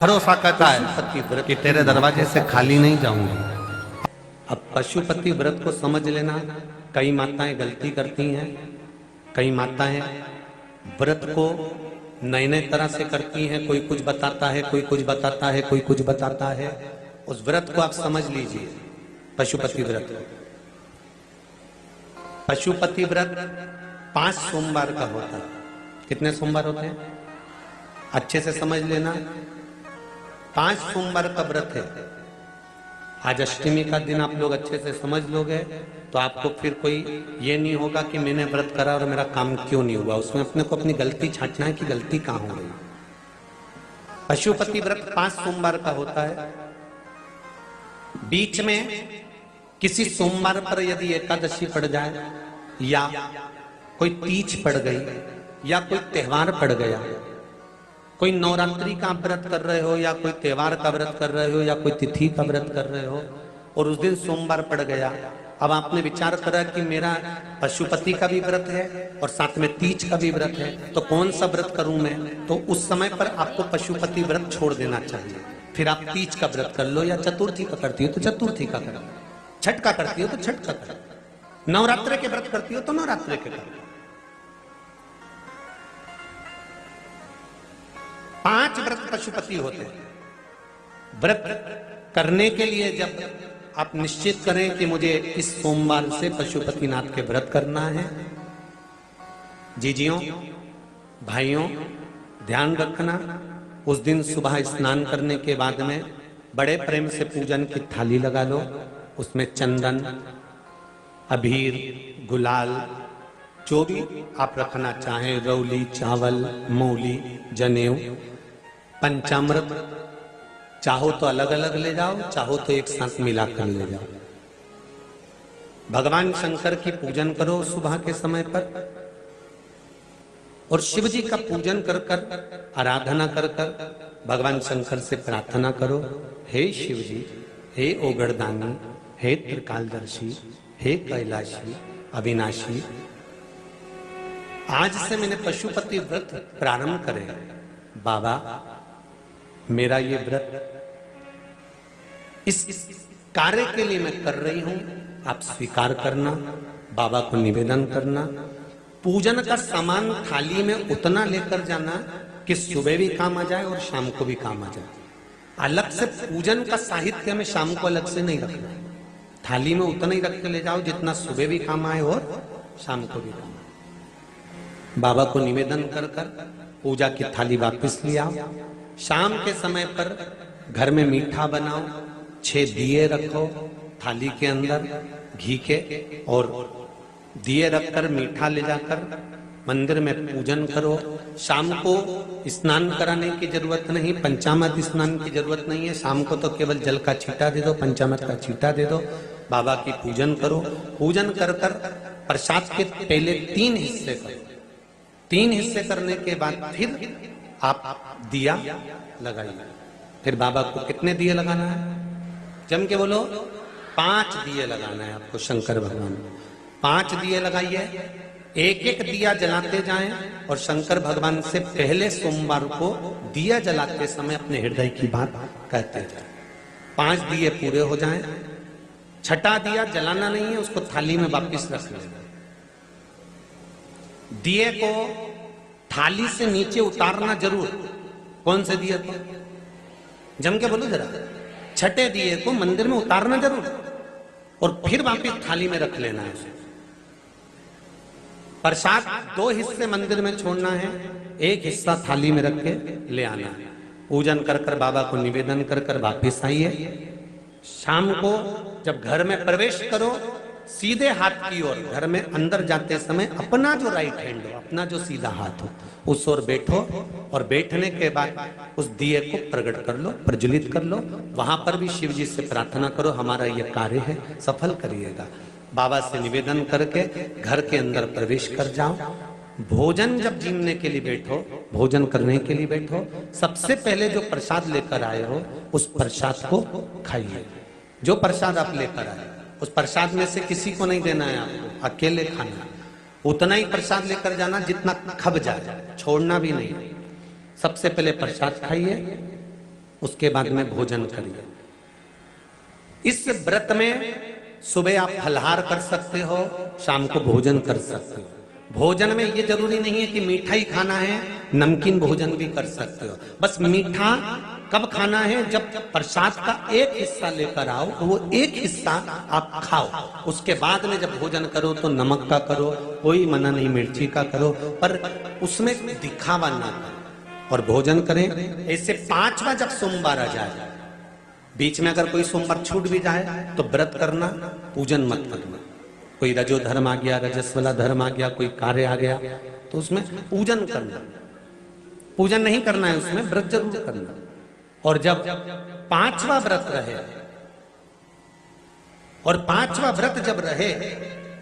भरोसा करता है कि तेरे दरवाजे से खाली नहीं जाऊंगी। अब पशुपति व्रत को समझ लेना। कई माताएं गलती करती हैं, कई माताएं व्रत को नए नए तरह से करती हैं। कोई कुछ बताता है, कोई कुछ बताता है, कोई कुछ बताता है। उस व्रत को आप समझ लीजिए, पशुपति व्रत। पशुपति व्रत 5 सोमवार का होता है। कितने सोमवार होते हैं अच्छे से समझ लेना। 5 सोमवार का व्रत है। आज अष्टमी का दिन आप लोग अच्छे से समझ लोगे तो आपको फिर कोई ये नहीं होगा कि मैंने व्रत करा और मेरा काम क्यों नहीं हुआ। उसमें अपने को अपनी गलती छांटना है कि गलती कहां हो गई। पशुपति व्रत 5 सोमवार का होता है। बीच में किसी सोमवार पर यदि एकादशी पड़ जाए या कोई तीज पड़ गई या कोई त्योहार पड़ गया, कोई नवरात्रि का व्रत कर रहे हो या कोई त्योहार का व्रत कर रहे हो या कोई तिथि का व्रत कर रहे हो और उस दिन सोमवार पड़ गया, अब आपने विचार करा कि मेरा पशुपति का भी व्रत है और साथ में तीज का भी व्रत है, तो कौन सा व्रत करूं मैं। तो उस समय पर आपको पशुपति व्रत छोड़ देना चाहिए। फिर आप तीज का व्रत कर लो या चतुर्थी का करती हो तो चतुर्थी का करो, छठ का करती हो तो छठ का करो, नवरात्रे के व्रत करती हो तो नवरात्रे के करो। 5 व्रत पशुपति होते हैं। व्रत करने के लिए जब आप निश्चित करें कि मुझे इस सोमवार से पशुपतिनाथ के व्रत करना है, जीजियों भाइयों ध्यान रखना, उस दिन सुबह स्नान करने के बाद में बड़े प्रेम से पूजन की थाली लगा लो। उसमें चंदन, अबीर, गुलाल, जो भी आप रखना चाहें, रौली, चावल, मौली, जनेऊ, पंचामृत, चाहो तो अलग अलग ले जाओ, चाहो तो एक साथ मिलाकर ले जाओ। भगवान शंकर की पूजन करो सुबह के समय पर और शिव जी का पूजन कर कर, आराधना कर कर भगवान शंकर से प्रार्थना करो, हे शिव जी, हे ओगड़दानी, हे त्रिकालदर्शी, हे कैलाशी, अविनाशी, आज से मैंने पशुपति व्रत प्रारंभ करे। बाबा मेरा ये व्रत इस कार्य के लिए मैं कर रही हूं, आप स्वीकार करना। बाबा को निवेदन करना। पूजन का सामान थाली में उतना लेकर जाना कि सुबह भी काम आ जाए और शाम को भी काम आ जाए। अलग से पूजन का साहित्य में शाम को अलग से नहीं रखना। थाली में उतना ही रख के ले जाओ जितना सुबह भी काम आए और शाम को भी काम आए। बाबा को निवेदन कर कर पूजा की थाली वापस ले आओ। शाम के समय पर घर में मीठा बनाओ, 6 दिए रखो थाली के अंदर घी के, और दिए रखकर मीठा ले जाकर मंदिर में पूजन करो। शाम को स्नान कराने की जरूरत नहीं, पंचामृत स्नान की जरूरत नहीं है। शाम को तो केवल जल का छींटा दे दो, पंचामृत का छींटा दे दो। बाबा की पूजन करो। पूजन कर कर प्रसाद के पहले 3 हिस्से करो। 3 हिस्से करने के बाद फिर आप दिया लगाइए। फिर बाबा को कितने दिए लगाना है, जम के बोलो, 5 दिए लगाना है आपको शंकर भगवान को। 5 दिए लगाइए, एक एक दिया जलाते जाएं और शंकर भगवान से पहले सोमवार को दिया जलाते समय अपने हृदय की बात कहते जाएं। 5 दिए पूरे हो जाएं। छठा दिया जलाना नहीं है, उसको थाली में वापिस रख लेना। दिए को थाली से नीचे उतारना जरूर। कौन से दिए को, जम के बोलो जरा, छठे दिए को मंदिर में उतारना जरूर और फिर वापिस थाली में रख लेना है। प्रसाद 2 हिस्से मंदिर में छोड़ना है, 1 हिस्सा थाली में रख के ले आना है। पूजन कर कर बाबा को निवेदन कर कर वापिस आइए। शाम को जब घर में प्रवेश करो, सीधे हाथ की ओर घर में अंदर जाते समय अपना जो राइट हैंड हो, अपना जो सीधा हाथ हो, उस ओर बैठो और बैठने के बाद उस दिए को प्रकट कर लो, प्रज्वलित कर लो। वहां पर भी शिव जी से प्रार्थना करो, हमारा यह कार्य है सफल करिएगा। बाबा से निवेदन करके घर के अंदर प्रवेश कर जाओ। भोजन जब जीवने के लिए बैठो, भोजन करने के लिए बैठो, सबसे पहले जो प्रसाद लेकर आए हो उस प्रसाद को खाइए। जो प्रसाद आप लेकर आए उस प्रसाद में से किसी को नहीं देना है आपको, अकेले खाना। उतना ही प्रसाद लेकर जाना जितना खब जाए, छोड़ना भी नहीं। सबसे पहले प्रसाद खाइए, उसके बाद में भोजन करिए। इस व्रत में सुबह आप फलहार कर सकते हो, शाम को भोजन कर सकते हो। भोजन में ये जरूरी नहीं है कि मीठा ही खाना है, नमकीन भोजन भी कर सकते हो। बस मीठा कब खाना है, जब प्रसाद का एक हिस्सा लेकर आओ, वो एक हिस्सा आप खाओ। उसके बाद में जब भोजन करो तो नमक का करो, कोई मना नहीं, मिर्ची का करो, पर उसमें दिखावा ना करो और भोजन करें। ऐसे 5वां जब सोमवार आ जाए, बीच में अगर कोई सोमवार छूट भी जाए तो व्रत करना, पूजन मत करना। कोई रजो धर्म आ गया, रजस वाला धर्म आ गया, कोई कार्य आ गया तो उसमें पूजन करना, पूजन नहीं करना है, उसमें व्रत जरूर करना। और जब 5वां व्रत रहे, और 5वां व्रत जब रहे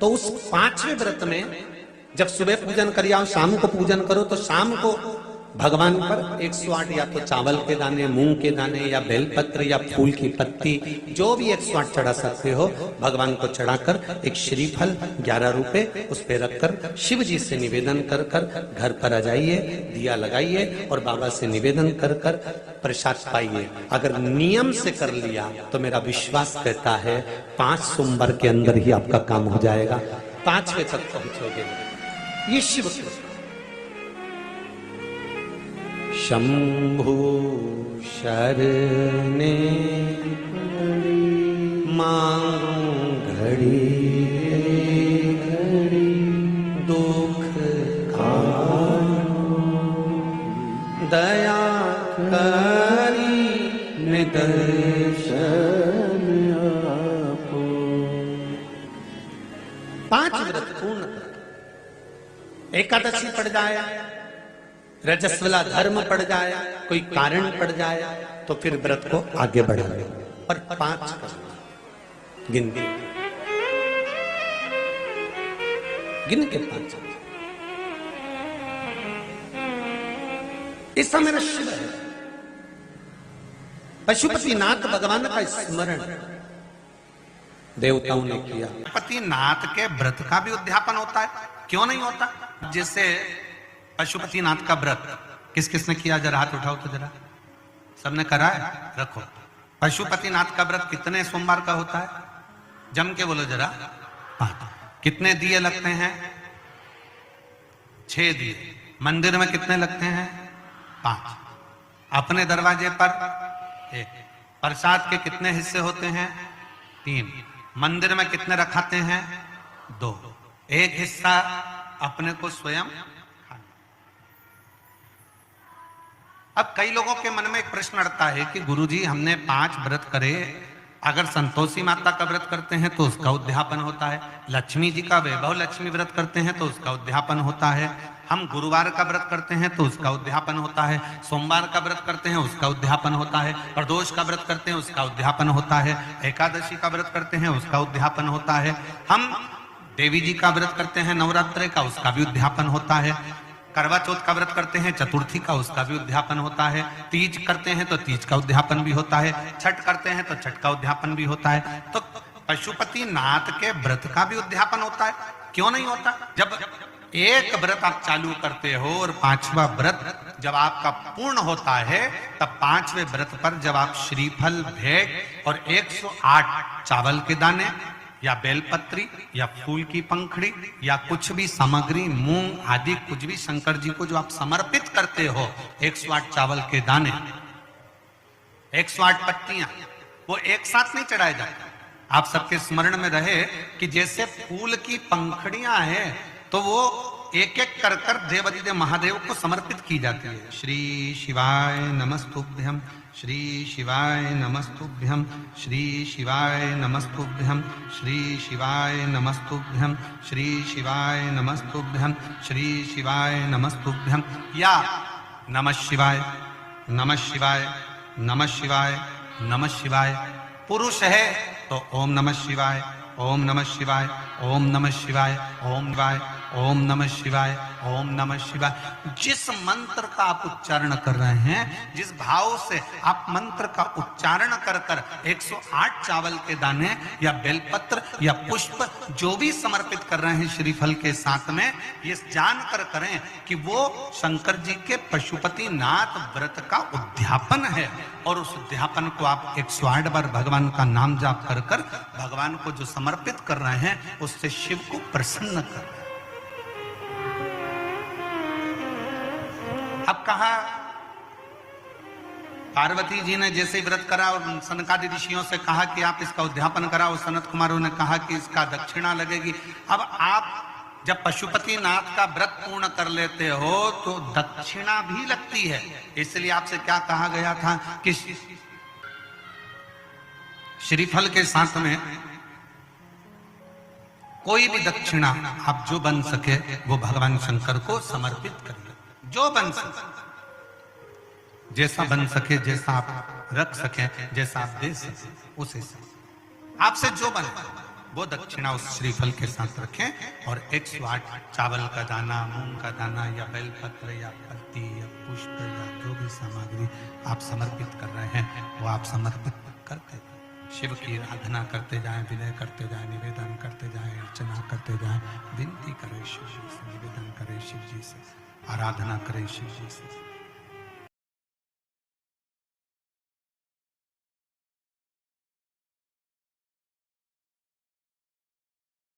तो उस 5वें व्रत में जब सुबह पूजन करिए और शाम को पूजन करो, तो शाम को भगवान पर 108 या तो चावल के दाने, मूंग के दाने या बेलपत्र या फूल की पत्ती, जो भी 108 चढ़ा सकते हो भगवान को चढ़ाकर एक श्रीफल 11 रुपए उस पे रखकर शिव जी से निवेदन कर कर घर पर आ जाइए, दिया लगाइए और बाबा से निवेदन कर कर प्रसाद पाइए। अगर नियम से कर लिया तो मेरा विश्वास कहता है 5 सोमवार के अंदर ही आपका काम हो जाएगा, 5वें तक पहुंचोगे। ये शिव शंभु शरणे मांगू घड़ी घड़ी दुख काटो, दया करी निदर्शन आपो। 5 व्रत पूर्ण कर, एकादशी पड़ जाए, रजस्वला धर्म पड़ जाए, कोई कारण पड़ जाए तो फिर व्रत को आगे बढ़ाए। पर 5 गिन के 5। ऐसा मेरा शिव है। पशुपतिनाथ भगवान का स्मरण देवताओं ने किया। पशुपतिनाथ के व्रत का भी उद्यापन होता है, क्यों नहीं होता? जैसे पशुपतिनाथ का व्रत किस किसने किया, जरा हाथ उठाओ तो जरा। सबने करा है? रखो। पशुपतिनाथ का व्रत कितने सोमवार का होता है? जम के बोलो जरा। 5। कितने दिए लगते हैं? 6 दिए। मंदिर में कितने लगते हैं? 5। अपने दरवाजे पर 1। प्रसाद के कितने हिस्से होते हैं? 3। मंदिर में कितने रखाते हैं? 2। एक हिस्सा अपने को स्वयं। अब कई लोगों के मन में एक प्रश्न अड़ता है कि गुरुजी हमने 5 व्रत करे, अगर संतोषी माता का व्रत करते हैं तो उसका उद्यापन होता है, लक्ष्मी जी का वैभव लक्ष्मी व्रत करते हैं तो उसका उद्यापन होता है, हम गुरुवार का व्रत करते हैं तो उसका उद्यापन होता है, सोमवार का व्रत करते हैं उसका उद्यापन होता है, प्रदोष का व्रत करते हैं उसका उद्यापन होता है, एकादशी का व्रत करते हैं उसका उद्यापन होता है, हम देवी जी का व्रत करते हैं नवरात्रि का, उसका भी उद्यापन होता है, करवा चौथ का व्रत करते हैं चतुर्थी का, उसका भी उद्यापन होता है, तीज करते हैं तो तीज का उद्यापन भी होता है, छठ करते हैं तो छठ का उद्यापन भी होता है। तो पशुपतिनाथ के व्रत का भी उद्यापन होता है, क्यों नहीं होता? जब एक व्रत आप चालू करते हो और 5वां व्रत जब आपका पूर्ण होता है, तब 5वें व्रत पर जब आप श्रीफल, भेंट और 108 चावल के दाने या बेलपत्री या फूल की पंखड़ी या कुछ भी सामग्री, मूंग आदि कुछ भी शंकर जी को जो आप समर्पित करते हो, 108 चावल के दाने, 108 पत्तियां, वो एक साथ नहीं चढ़ाए जाते। आप सबके स्मरण में रहे कि जैसे फूल की पंखड़ियां हैं तो वो एक एक कर कर देवाधिदेव महादेव को समर्पित की जाती है। श्री शिवाय नमस्तुभ्यम, श्री शिवाय नमस्तुभ्यम, श्री शिवाय नमस्तुभ्यम, श्री शिवाय नमस्तुभ्यम, श्री शिवाय नमस्तुभ्यम, श्री शिवाय नमस्तुभ्यम, या नमः शिवाय, नमः शिवाय, नमः शिवाय, नमः शिवाय। पुरुष है तो ओम नमः शिवाय, ओम नमः शिवाय, ओम नमः शिवाय, ओम शिवाय, ओम नमः शिवाय, ओम नमः शिवाय। जिस मंत्र का आप उच्चारण कर रहे हैं, जिस भाव से आप मंत्र का उच्चारण कर कर 108 चावल के दाने या बेलपत्र या पुष्प जो भी समर्पित कर रहे हैं श्रीफल के साथ में, ये जानकर करें कि वो शंकर जी के पशुपति नाथ व्रत का उद्यापन है। और उस उद्यापन को आप 108 बार भगवान का नाम जाप कर कर भगवान को जो समर्पित कर रहे हैं, उससे शिव को प्रसन्न कर रहे हैं। अब कहा पार्वती जी ने जैसे व्रत करा और सनकादि ऋषियों से कहा कि आप इसका उद्यापन कराओ, सनत कुमारों ने कहा कि इसका दक्षिणा लगेगी। अब आप जब पशुपति नाथ का व्रत पूर्ण कर लेते हो तो दक्षिणा भी लगती है। इसलिए आपसे क्या कहा गया था कि श्रीफल के साथ में कोई भी दक्षिणा आप जो बन सके वो भगवान शंकर को समर्पित करिए, जो बन सके, जैसा बन सके, जैसा आप रख सके, जैसा आप दे सके, उसे आपसे जो बने वो दक्षिणा उस श्रीफल के साथ रखें। और 108 चावल का दाना, मूंग का दाना या बेलपत्र या पत्ती या पुष्प या जो भी सामग्री आप समर्पित कर रहे हैं वो आप समर्पित करते जाएं। शिव की आराधना करते जाएं, विनय करते जाएं, निवेदन करते जाएं, अर्चना करते जाएं, विनती करें शिव जी से, निवेदन करें शिव जी से, आराधना करें शिव जी से।